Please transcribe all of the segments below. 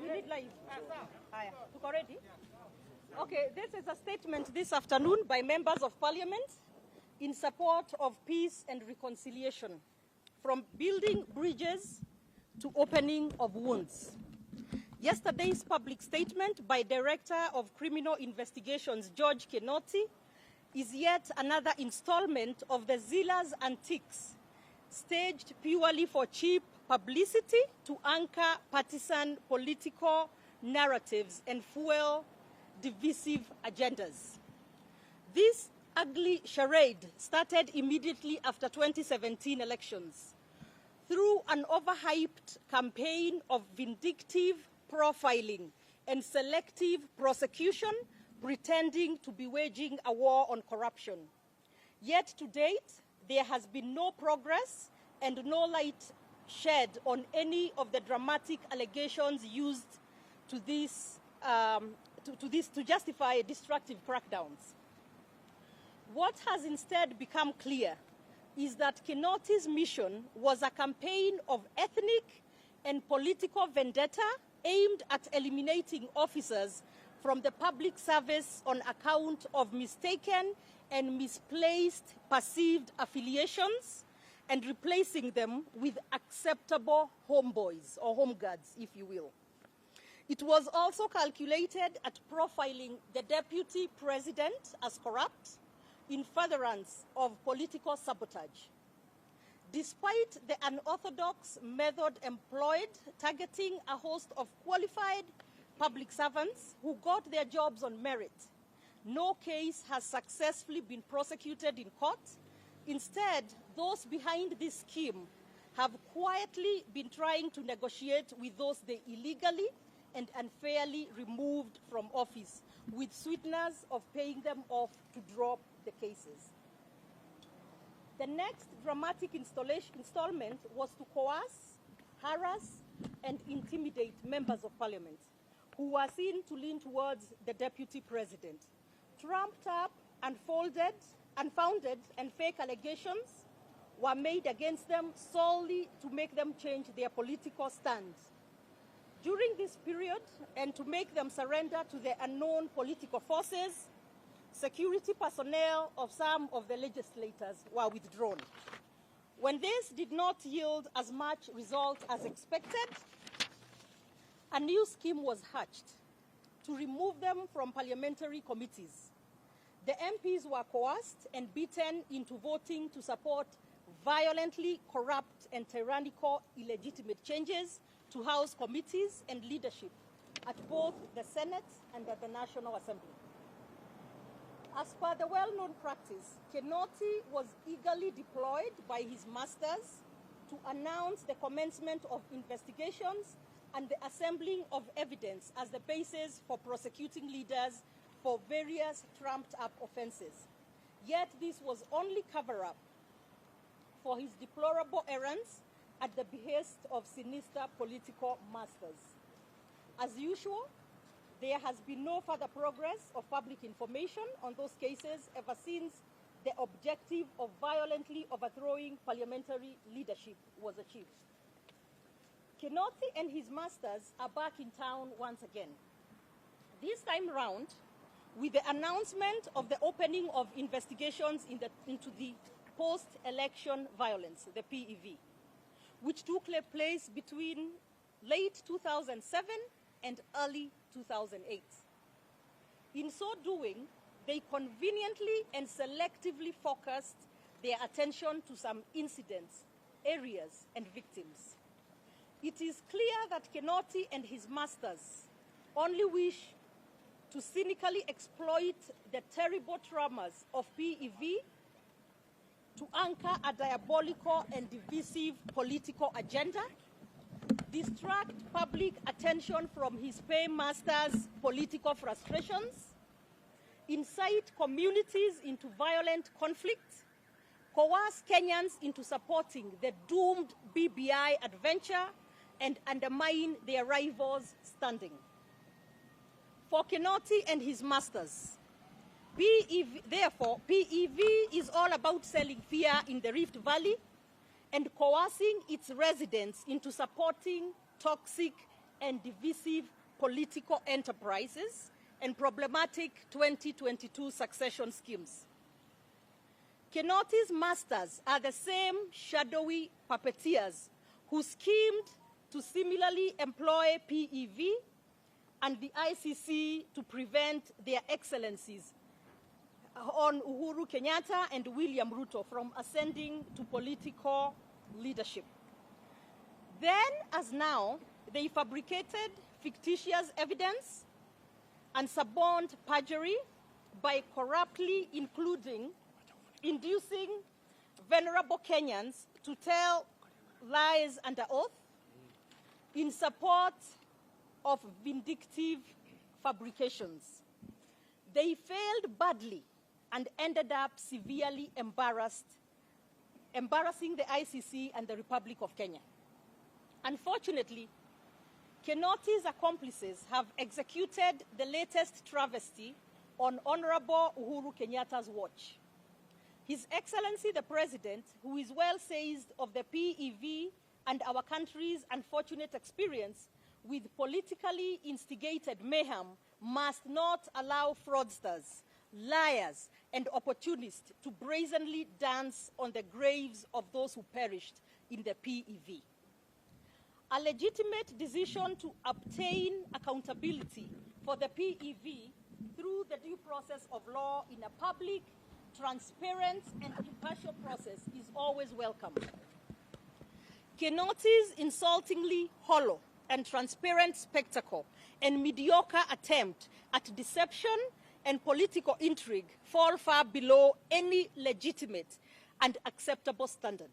We need live. Tuko ready? Okay, this is a statement this afternoon by members of parliament in support of peace and reconciliation, from building bridges to opening of wounds. Yesterday's public statement by Director of Criminal Investigations, George Kinoti, is yet another installment of the zealous antics staged purely for cheap publicity to anchor partisan political narratives and fuel divisive agendas. This ugly charade started immediately after 2017 elections through an overhyped campaign of vindictive profiling and selective prosecution, pretending to be waging a war on corruption. Yet to date, there has been no progress and no light shed on any of the dramatic allegations used to justify destructive crackdowns. What has instead become clear is that Kinoti's mission was a campaign of ethnic and political vendetta aimed at eliminating officers from the public service on account of mistaken and misplaced perceived affiliations and replacing them with acceptable homeboys or home guards, if you will. It was also calculated at profiling the deputy president as corrupt in furtherance of political sabotage. Despite the unorthodox method employed targeting a host of qualified public servants who got their jobs on merit, no case has successfully been prosecuted in court. Instead, those behind this scheme have quietly been trying to negotiate with those they illegally and unfairly removed from office, with sweeteners of paying them off to drop the cases. The next dramatic installment was to coerce, harass, and intimidate members of parliament who were seen to lean towards the deputy president. Trumped up, unfounded, and fake allegations were made against them solely to make them change their political stand. During this period, and to make them surrender to the unknown political forces, security personnel of some of the legislators were withdrawn. When this did not yield as much result as expected, a new scheme was hatched to remove them from parliamentary committees. The MPs were coerced and beaten into voting to support violently corrupt and tyrannical illegitimate changes to House committees and leadership at both the Senate and at the National Assembly. As per the well-known practice, Kinoti was eagerly deployed by his masters to announce the commencement of investigations and the assembling of evidence as the basis for prosecuting leaders for various trumped-up offenses. Yet this was only cover-up for his deplorable errands at the behest of sinister political masters. As usual, there has been no further progress of public information on those cases ever since the objective of violently overthrowing parliamentary leadership was achieved. Kinoti and his masters are back in town once again. This time round, with the announcement of the opening of investigations into the post-election violence, the PEV, which took place between late 2007 and early 2008. In so doing, they conveniently and selectively focused their attention to some incidents, areas, and victims. It is clear that Kinoti and his masters only wish to cynically exploit the terrible traumas of PEV to anchor a diabolical and divisive political agenda, distract public attention from his paymasters' political frustrations, incite communities into violent conflict, coerce Kenyans into supporting the doomed BBI adventure, and undermine their rivals' standing. For Kinoti and his masters, PEV is all about selling fear in the Rift Valley and coercing its residents into supporting toxic and divisive political enterprises and problematic 2022 succession schemes. Kinoti's masters are the same shadowy puppeteers who schemed to similarly employ PEV and the ICC to prevent their excellencies on Uhuru Kenyatta and William Ruto from ascending to political leadership. Then, as now, they fabricated fictitious evidence and suborned perjury by corruptly inducing venerable Kenyans to tell lies under oath in support of vindictive fabrications. They failed badly and ended up severely embarrassing the ICC and the Republic of Kenya. Unfortunately, Kinoti's accomplices have executed the latest travesty on Honorable Uhuru Kenyatta's watch. His Excellency the President, who is well seized of the PEV and our country's unfortunate experience with politically instigated mayhem, must not allow fraudsters, liars, and opportunists to brazenly dance on the graves of those who perished in the PEV. A legitimate decision to obtain accountability for the PEV through the due process of law in a public, transparent, and impartial process is always welcome. Kinoti's insultingly hollow and transparent spectacle and mediocre attempt at deception and political intrigue fall far below any legitimate and acceptable standard.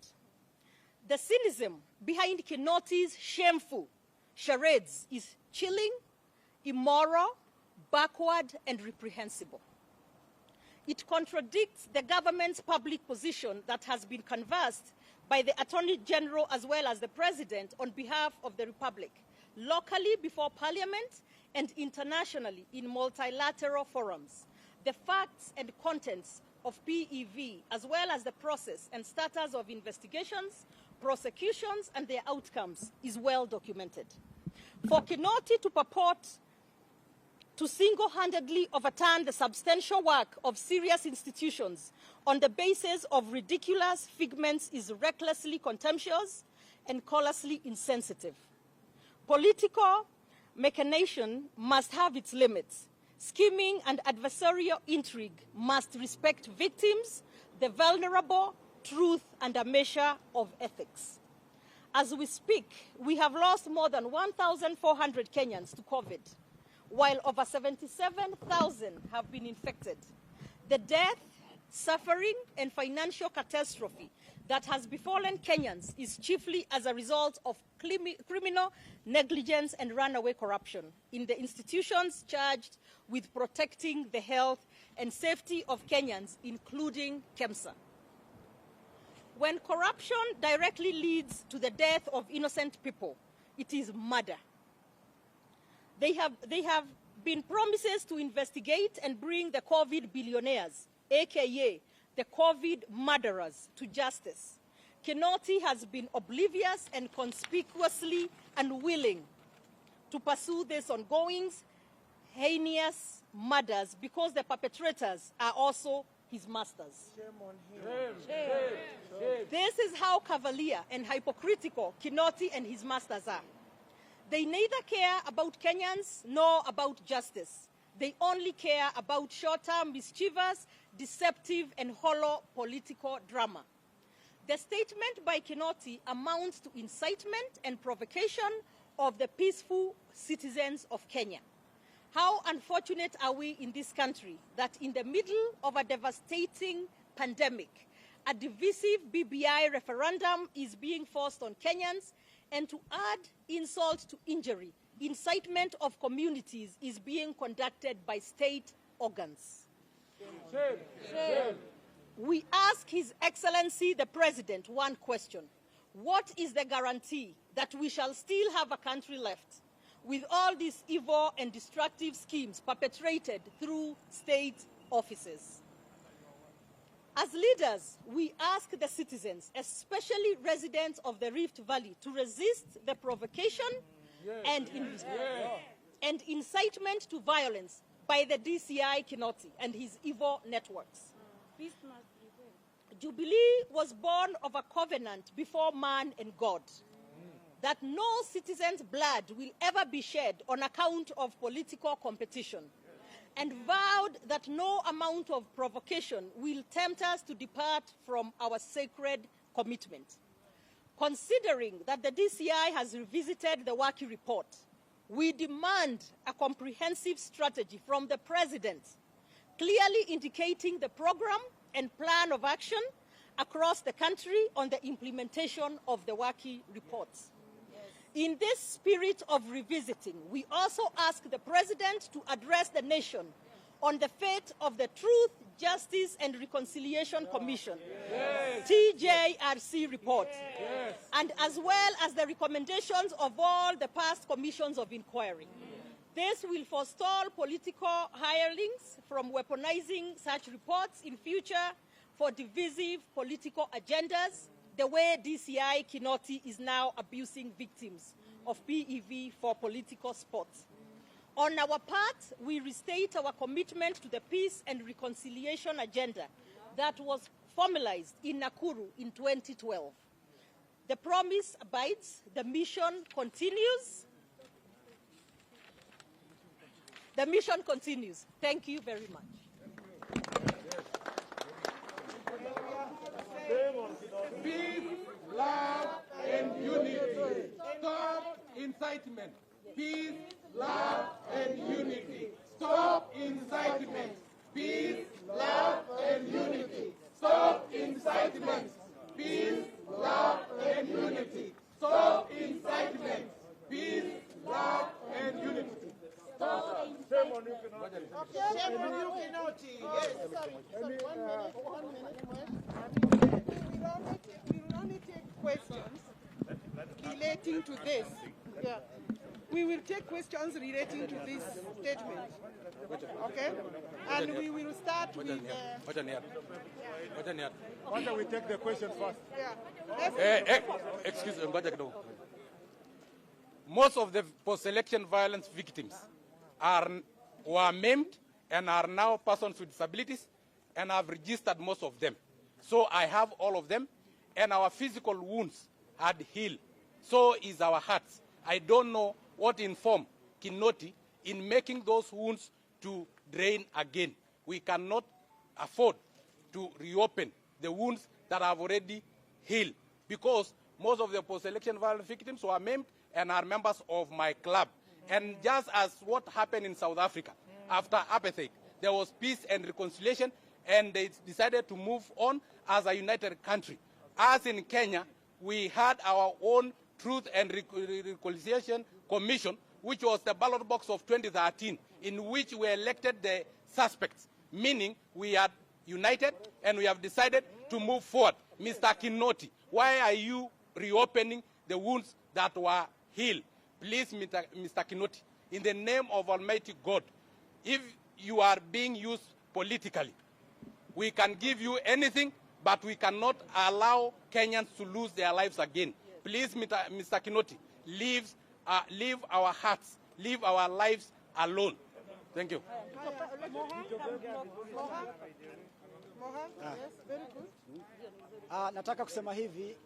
The cynicism behind Kinoti's shameful charades is chilling, immoral, backward, and reprehensible. It contradicts the government's public position that has been canvassed by the Attorney General as well as the President on behalf of the Republic, locally before Parliament and internationally in multilateral forums. The facts and contents of PEV, as well as the process and status of investigations, prosecutions, and their outcomes, is well documented. For Kinoti to purport to single-handedly overturn the substantial work of serious institutions on the basis of ridiculous figments is recklessly contemptuous and callously insensitive. Political machination must have its limits. Scheming and adversarial intrigue must respect victims, the vulnerable, truth, and a measure of ethics. As we speak, we have lost more than 1,400 Kenyans to COVID, while over 77,000 have been infected. The death, suffering, and financial catastrophe that has befallen Kenyans is chiefly as a result of criminal negligence and runaway corruption in the institutions charged with protecting the health and safety of Kenyans, including KEMSA. When corruption directly leads to the death of innocent people, it is murder. They have been promises to investigate and bring the COVID billionaires, aka the COVID murderers, to justice. Kinoti has been oblivious and conspicuously unwilling to pursue these ongoing heinous murders because the perpetrators are also his masters. Shame on him. Shame. This is how cavalier and hypocritical Kinoti and his masters are. They neither care about Kenyans nor about justice. They only care about short-term mischievous, deceptive, and hollow political drama. The statement by Kinoti amounts to incitement and provocation of the peaceful citizens of Kenya. How unfortunate are we in this country that in the middle of a devastating pandemic, a divisive BBI referendum is being forced on Kenyans, and to add insult to injury, incitement of communities is being conducted by state organs. Shame. Shame. We ask His Excellency the President one question. What is the guarantee that we shall still have a country left with all these evil and destructive schemes perpetrated through state offices? As leaders, we ask the citizens, especially residents of the Rift Valley, to resist the provocation and incitement to violence by the DCI Kinoti and his evil networks. Jubilee was born of a covenant before man and God, that no citizen's blood will ever be shed on account of political competition, and vowed that no amount of provocation will tempt us to depart from our sacred commitment. Considering that the DCI has revisited the Waki report, we demand a comprehensive strategy from the President, clearly indicating the program and plan of action across the country on the implementation of the Waki reports. In this spirit of revisiting, we also ask the President to address the nation on the fate of the Truth, Justice and Reconciliation Commission, TJRC report, and as well as the recommendations of all the past commissions of inquiry. This will forestall political hirelings from weaponizing such reports in future for divisive political agendas, the way DCI Kinoti is now abusing victims of PEV for political sports. On our part, we restate our commitment to the peace and reconciliation agenda that was formalized in Nakuru in 2012. The promise abides, the mission continues. The mission continues. Thank you very much. Peace, love, and unity. Stop incitement. Peace, love, and unity. Stop incitement. Peace, love, and unity. Stop incitement. Peace, love, and unity. Stop incitement. Peace, love, and unity. Stop incitement. Shame on you, Kinoti. Shame on you, Kinoti. Yes. Sorry, 1 minute. We will only take questions relating to this. Yeah. We will take questions relating to this statement. Okay? And we will start with... Why don't we take the question first? Yeah. Excuse me. Most of the post-election violence victims were maimed and are now persons with disabilities, and I've registered most of them. So I have all of them, and our physical wounds had healed. So is our hearts. I don't know what informed Kinoti in making those wounds to drain again. We cannot afford to reopen the wounds that have already healed, because most of the post-election violence victims were maimed and are members of my club. And just as what happened in South Africa, after apartheid, there was peace and reconciliation, and they decided to move on as a united country. As in Kenya, we had our own Truth and Reconciliation Commission, which was the ballot box of 2013, in which we elected the suspects, meaning we are united and we have decided to move forward. Mr. Kinoti, why are you reopening the wounds that were healed? Please, Mr. Kinoti, in the name of Almighty God, if you are being used politically, we can give you anything, but we cannot allow Kenyans to lose their lives again. Please, Mr. Kinoti, leave our hearts, leave our lives alone. Thank you. Nataka kusema hivi,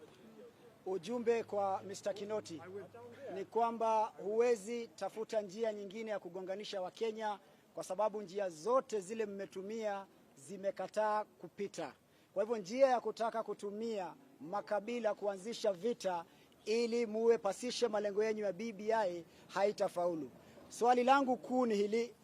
ujumbe kwa Mr. Kinoti ni kwamba huwezi tafuta njia nyingine ya kugonganisha Wakenya, kwa sababu njia zote zile mmetumia zimekataa kupita. Kwa hivyo njia ya kutaka kutumia makabila kuanzisha vita ili muwe pasishe malengo yenu ya BBI haitafaulu. Swali langu kuu ni hili.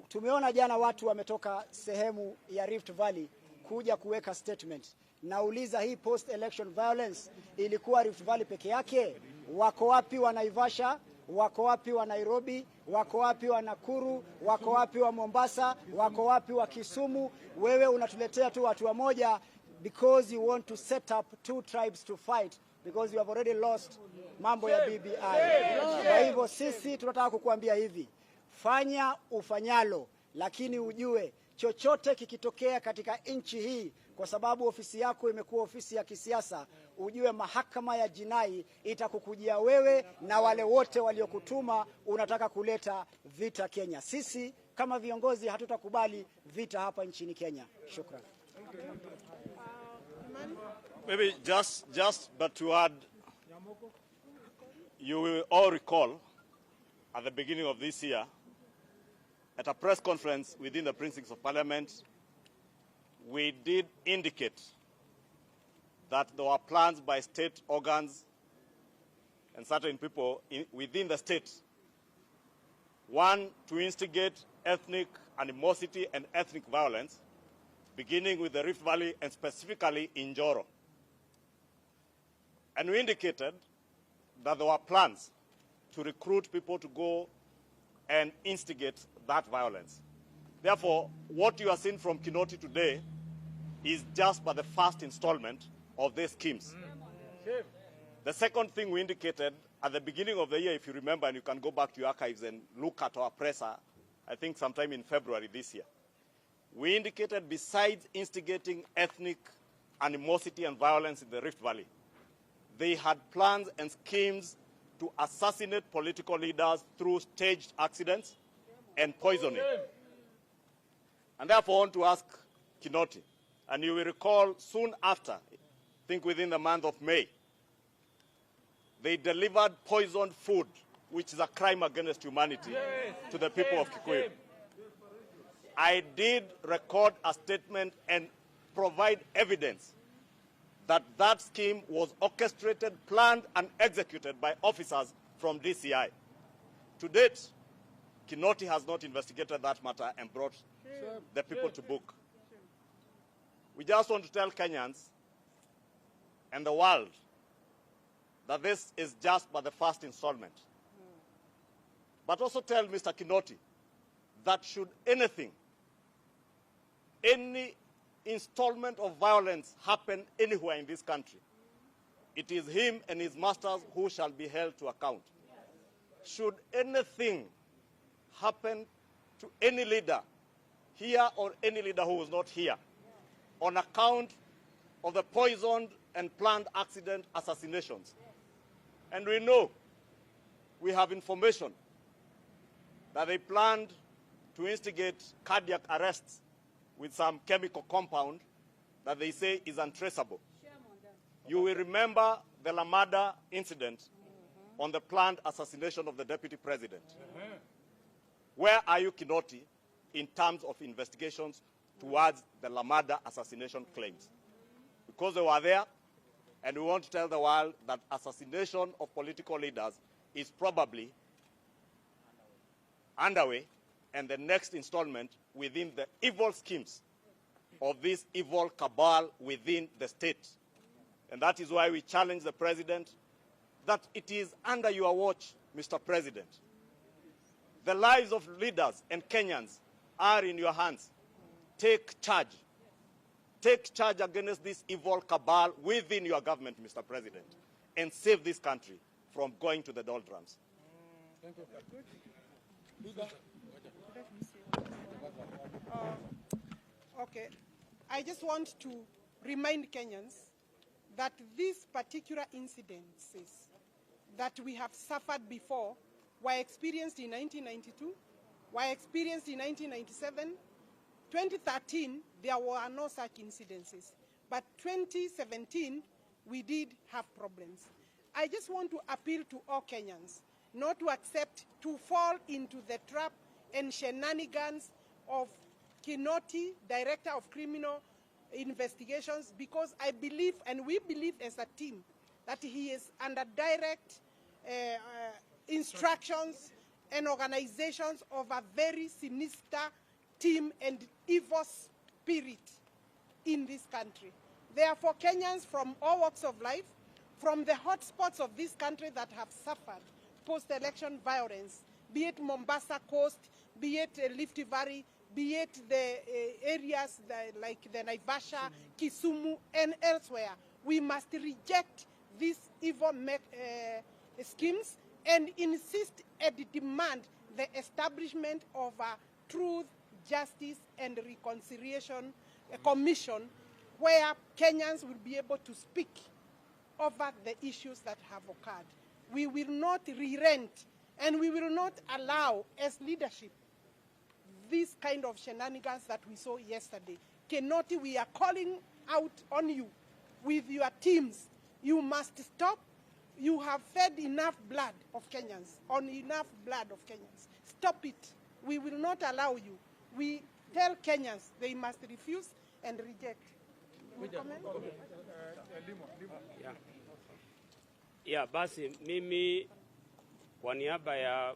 Tumeona jana watu wametoka sehemu ya Rift Valley kuja kuweka statement. Nauliza, hii post election violence ilikuwa Rift Valley peke yake? Wako wapi wa Naivasha? Wako wapi wa Nairobi? Wako wapi wa Nakuru? Wako wapi wa Mombasa? Wako wapi wa Kisumu? Wewe unatuletea tu watu wa moja because you want to set up two tribes to fight, because you have already lost mambo ya BBI. Kwa hivyo sisi tunataka kukuambia hivi, fanya ufanyalo, lakini ujue chochote kikitokea katika nchi hii, kwa sababu ofisi yako imekuwa ofisi ya kisiasa, ujue mahakama ya jinai itakukujia wewe na wale wote waliokutuma unataka kuleta vita Kenya. Sisi kama viongozi hatutakubali vita hapa nchini Kenya. Shukran. Maybe just but to add, you will all recall at the beginning of this year, at a press conference within the precincts of Parliament, we did indicate that there were plans by state organs and certain people within the state, one, to instigate ethnic animosity and ethnic violence, beginning with the Rift Valley and specifically in Njoro. And we indicated that there were plans to recruit people to go and instigate that violence. Therefore, what you are seeing from Kinoti today is just but the first installment of these schemes. The second thing we indicated at the beginning of the year, if you remember, and you can go back to your archives and look at our presser, I think sometime in February this year, we indicated besides instigating ethnic animosity and violence in the Rift Valley, they had plans and schemes to assassinate political leaders through staged accidents and poisoning. And therefore, I want to ask Kinoti, and you will recall soon after, I think within the month of May, they delivered poisoned food, which is a crime against humanity, to the people of Kikuyu. I did record a statement and provide evidence that that scheme was orchestrated, planned, and executed by officers from DCI. To date, Kinoti has not investigated that matter and brought the people to book. We just want to tell Kenyans and the world that this is just but the first installment. But also tell Mr. Kinoti that should anything, any installment of violence happen anywhere in this country, it is him and his masters who shall be held to account. Should anything happen to any leader here or any leader who is not here on account of the poisoned and planned accident assassinations, and we know, we have information that they planned to instigate cardiac arrests with some chemical compound that they say is untraceable. You will remember the Lamada incident on the planned assassination of the deputy president. Where are you, Kinoti, in terms of investigations towards the Lamada assassination claims? Because they were there, and we want to tell the world that assassination of political leaders is probably underway, and the next installment within the evil schemes of this evil cabal within the state. And that is why we challenge the president that it is under your watch, Mr. President. The lives of leaders and Kenyans are in your hands. Take charge. Take charge against this evil cabal within your government, Mr. President, and save this country from going to the doldrums. Thank you. Okay. I just want to remind Kenyans that these particular incidences that we have suffered before were experienced in 1992, were experienced in 1997, 2013, there were no such incidences. But 2017, we did have problems. I just want to appeal to all Kenyans not to accept to fall into the trap and shenanigans of Kinoti, Director of Criminal Investigations, because I believe, and we believe as a team, that he is under direct instructions and organizations of a very sinister team and evil spirit in this country. Therefore, Kenyans from all walks of life, from the hotspots of this country that have suffered post-election violence, be it Mombasa Coast, be it Rift Valley, be it the areas like the Naivasha, Kisumu, and elsewhere, we must reject these evil schemes and insist and demand the establishment of a truth, Justice and Reconciliation Commission, where Kenyans will be able to speak over the issues that have occurred. We will not relent, and we will not allow, as leadership, this kind of shenanigans that we saw yesterday. Kinoti, we are calling out on you with your teams. You must stop. You have fed enough blood of Kenyans, on enough blood of Kenyans. Stop it. We will not allow you. We tell Kenyans they must refuse and reject. Yeah, basi mimi kwa niaba ya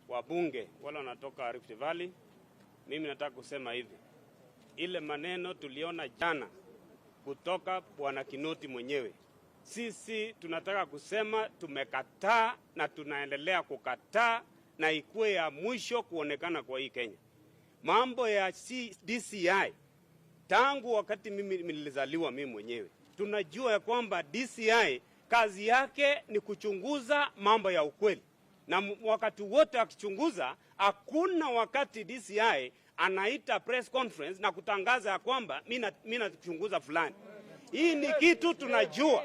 wabunge wala wanatoka Rift Valley, mimi nataka kusema hivi. Ile maneno tuliona jana kutoka Bwana Kinoti mwenyewe, sisi tunataka kusema tumekataa na tunaendelea kukataa, na ikuwe ya mwisho kuonekana kwa hii Kenya. Mambo ya DCI, tangu wakati mimi nilizaliwa mimi mwenyewe, tunajua ya kwamba DCI kazi yake ni kuchunguza mambo ya ukweli. Na wakati wote akichunguza, hakuna wakati DCI anaita press conference na kutangaza ya kwamba mimi nachunguza fulani. Hii ni kitu tunajua.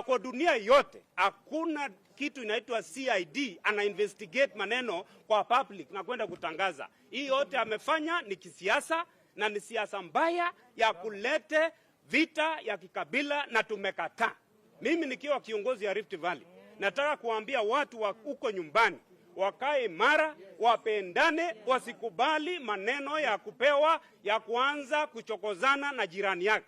Kwa dunia yote hakuna kitu inaitwa CID ana investigate maneno kwa public na kwenda kutangaza. Hii yote amefanya ni kisiasa, na ni siasa mbaya ya kulete vita ya kikabila, na tumekataa. Mimi nikiwa kiongozi ya Rift Valley, nataka kuambia watu wa huko nyumbani wakae imara, wapendane, wasikubali maneno ya kupewa ya kuanza kuchokozana na jirani yake.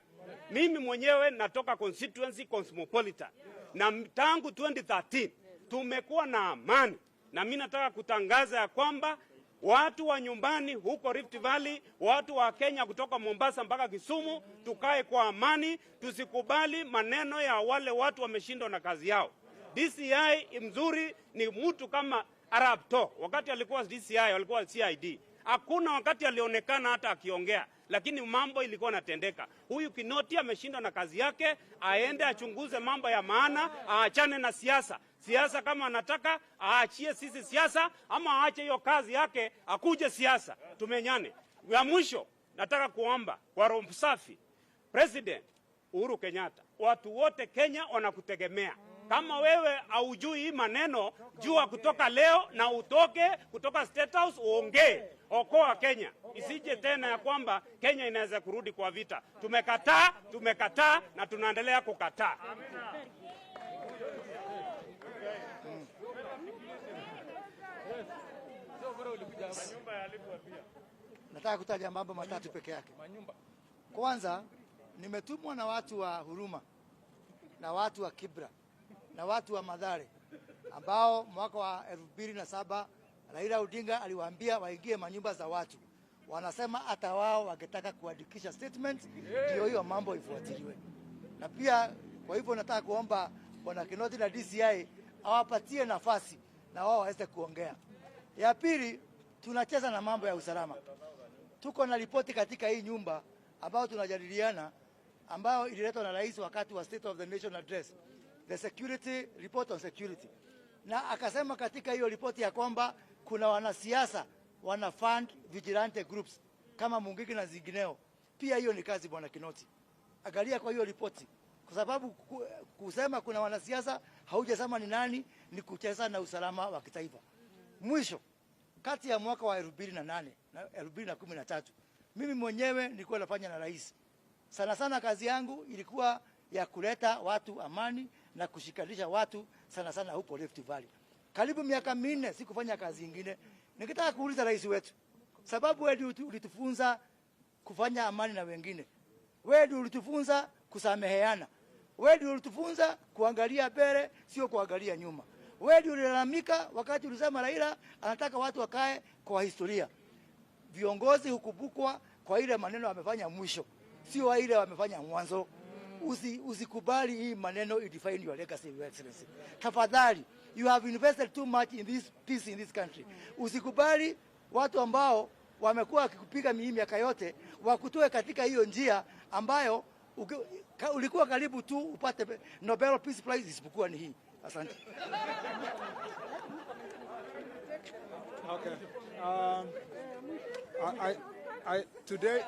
Mimi mwenyewe natoka constituency Cosmopolitan, na tangu 2013 tumekuwa na amani, na mimi nataka kutangaza ya kwamba watu wa nyumbani huko Rift Valley, watu wa Kenya kutoka Mombasa mpaka Kisumu, tukae kwa amani, tusikubali maneno ya wale watu wameshindwa na kazi yao. DCI mzuri ni mtu kama Arab To, wakati alikuwa DCI alikuwa CID. Hakuna wakati alionekana hata akiongea, lakini mambo ilikuwa natendeka. Huyu Kinoti ameshindwa na kazi yake, aende achunguze mambo ya maana, aachane na siasa. Siasa kama anataka aachie sisi siasa, ama aache hiyo kazi yake akuje siasa. Tumenyane. Ya mwisho nataka kuomba kwa roho safi, President Uhuru Kenyatta, watu wote Kenya wanakutegemea. Kama wewe haujui hii maneno, jua kutoka leo na utoke kutoka State House uongee. Okoa Kenya. Isije tena ya kwamba Kenya inaweza kurudi kwa vita. Tumekataa na tunaendelea kukataa. Nataka kutaja mambo matatu peke yake. Kwanza, nimetumwa na watu wa Huruma na watu wa Kibra na watu wa Madhare ambao mwaka wa 2007 Raila Odinga aliwaambia waingie manyumba za watu. Wanasema hata wao wangetaka kuandikisha statement ndio hiyo mambo ifuatiliwe. Na pia kwa hivyo nataka kuomba Bwana Kinoti na DCI awapatie nafasi na wao waweze kuongea. Ya pili, tunacheza na mambo ya usalama. Tuko na ripoti katika hii nyumba ambao tunajadiliana, ambao ililetwa na rais wakati wa State of the Nation Address, the security report on security. Na akasema katika hiyo ripoti ya kwamba kuna wanasiasa wana fund vigilante groups kama Mungiki na zingineo. Pia hiyo ni kazi Bwana Kinoti. Angalia kwa hiyo ripoti, kwa sababu kusema kuna wanasiasa haujasema ni nani, ni kucheza na usalama wa kitaifa. Mwisho, kati ya mwaka wa 2008 na 2013 mimi mwenyewe nilikuwa nafanya na rais. Sana sana kazi yangu ilikuwa ya kuleta watu amani na kushikanisha watu sana sana huko Rift Valley. Karibu miaka 4 sikufanya kazi nyingine. Nikitaka kuuliza rais wetu, sababu wewe ulitufunza kufanya amani na wengine. Wewe ulitufunza kusameheana. Wewe ulitufunza kuangalia mbele sio kuangalia nyuma. Wewe ulilalamika wakati ulisema Raila anataka watu wakae kwa historia. Viongozi hukumbukwa kwa ile maneno wamefanya mwisho, sio ile wamefanya mwanzo. Usikubali hii maneno define your legacy, Your Excellency. Tafadhali, you have invested too much in this peace in this country. Usikubali watu ambao wamekuwa wakikupiga miaka yote wakutoe katika hiyo njia ambayo ulikuwa karibu tu upate Nobel Peace Prize, isipokuwa ni hii. Asante. Okay. Today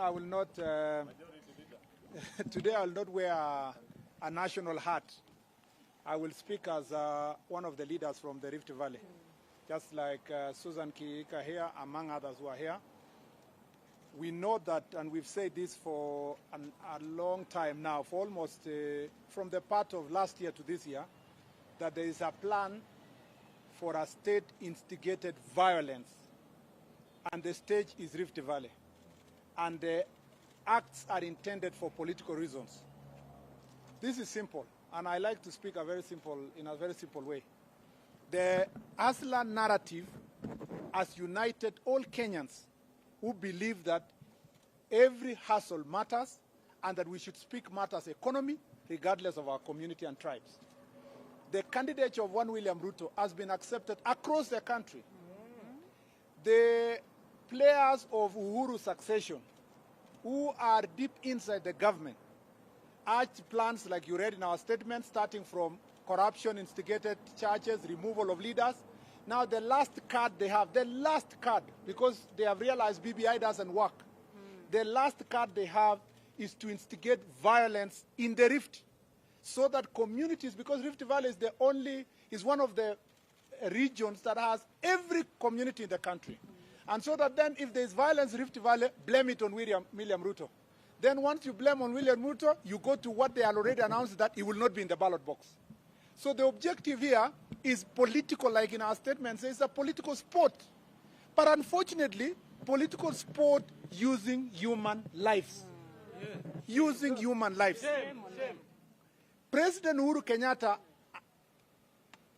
I will not. Today I will not wear a national hat. I will speak as one of the leaders from the Rift Valley, just like Susan Kiika here, among others who are here. We know that, and we've said this for a long time now, for almost from the part of last year to this year, that there is a plan for a state-instigated violence, and the stage is Rift Valley. And the acts are intended for political reasons. This is simple, and I like to speak in a very simple way. The Aslan narrative has united all Kenyans who believe that every hustle matters and that we should speak matters economy regardless of our community and tribes. The candidature of one William Ruto has been accepted across the country. The players of Uhuru succession who are deep inside the government urged plans like you read in our statement, starting from corruption, instigated charges, removal of leaders. Now the last card they have, because they have realized BBI doesn't work, the last card they have is to instigate violence in the Rift, so that communities, because Rift Valley is one of the regions that has every community in the country. And so that then if there is violence in Rift Valley, blame it on William Ruto. Then once you blame on William Ruto, you go to what they already announced, that he will not be in the ballot box. So the objective here is political, like in our statement says, a political sport. But unfortunately, political sport using human lives. Using human lives. President Uhuru Kenyatta,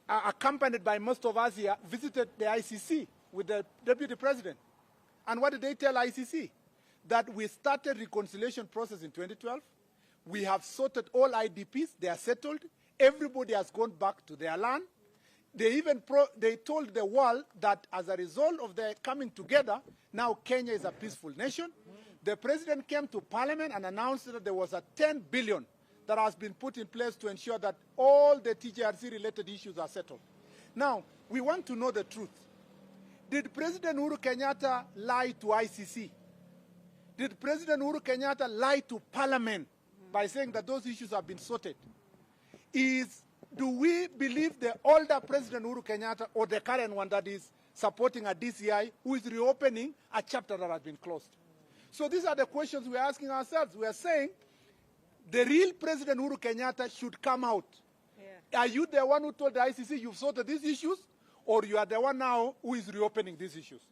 accompanied by most of us here, visited the ICC with the deputy president. And what did they tell ICC? That we started reconciliation process in 2012. We have sorted all IDPs, they are settled. Everybody has gone back to their land. They told the world that as a result of their coming together, now Kenya is a peaceful nation. The president came to parliament and announced that there was a 10 billion that has been put in place to ensure that all the TJRC-related issues are settled. Now, we want to know the truth. Did President Uhuru Kenyatta lie to ICC? Did President Uhuru Kenyatta lie to Parliament by saying that those issues have been sorted? Do we believe the older President Uhuru Kenyatta or the current one that is supporting a DCI who is reopening a chapter that has been closed? So these are the questions we are asking ourselves. We are saying the real President Uhuru Kenyatta should come out. Yeah. Are you the one who told the ICC you've sorted these issues, or you are the one now who is reopening these issues?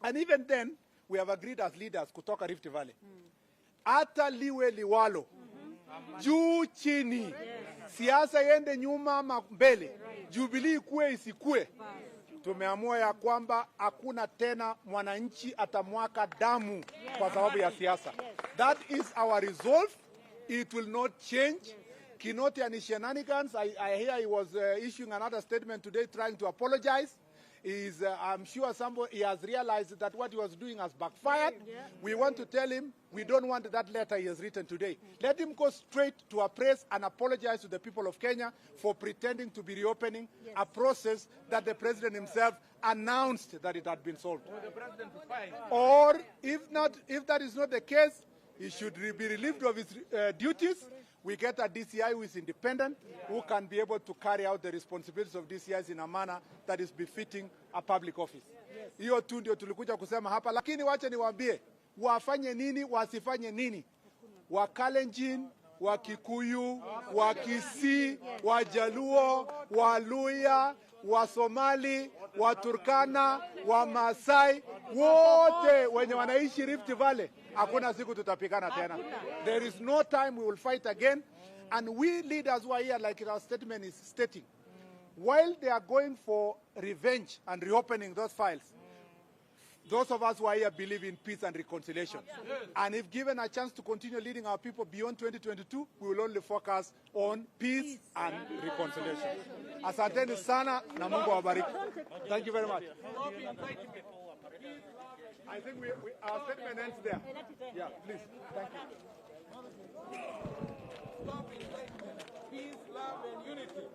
And even then, we have agreed as leaders kutoka Rift Valley. Ata liwe liwalo. Juu chini. Siasa yende nyuma ama mbele. Jubilee ikue isikue. Tumeamua ya kwamba hakuna tena mwananchi atamwaka damu kwa sababu ya siasa. That is our resolve. It will not change. Kinoti and his shenanigans, I hear he was issuing another statement today trying to apologize. I'm sure he has realized that what he was doing has backfired. We want to tell him we don't want that letter he has written today. Let him go straight to a press and apologize to the people of Kenya for pretending to be reopening a process that the president himself announced that it had been solved. Or if that is not the case, he should be relieved of his duties. We get a DCI who is independent, who can be able to carry out the responsibilities of DCIs in a manner that is befitting a public office. Hiyo tu ndio tulikuja kusema hapa, lakini wacha niwaambie, wafanye nini, wasifanye nini. Wa Kalenjin, wa Kikuyu, wa Kisii, wa Jaluo, wa Luya, wa Somali, wa Turkana, wa Masai, wote wenye wanaishi Rift Valley, hakuna siku tutapigana tena. There is no time we will fight again. And we leaders who are here, like our statement is stating, while they are going for revenge and reopening those files, those of us who are here believe in peace and reconciliation. And if given a chance to continue leading our people beyond 2022, we will only focus on peace and reconciliation. Asanteni sana na Mungu awabariki. Thank you very much. I think our statement ends there. Yeah, please. Thank you. Stop incitement, peace, love, and unity.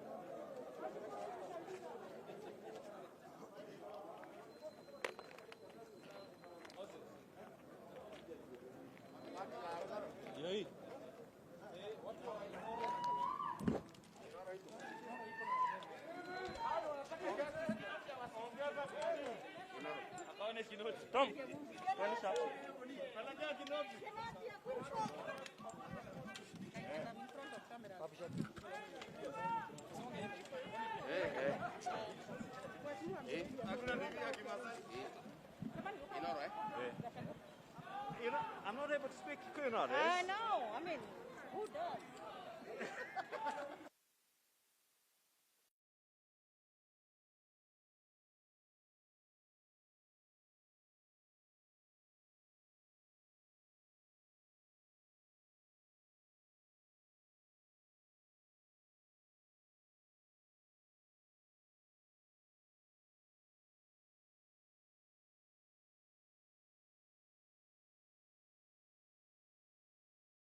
I'm not able to speak Kinoti. I know.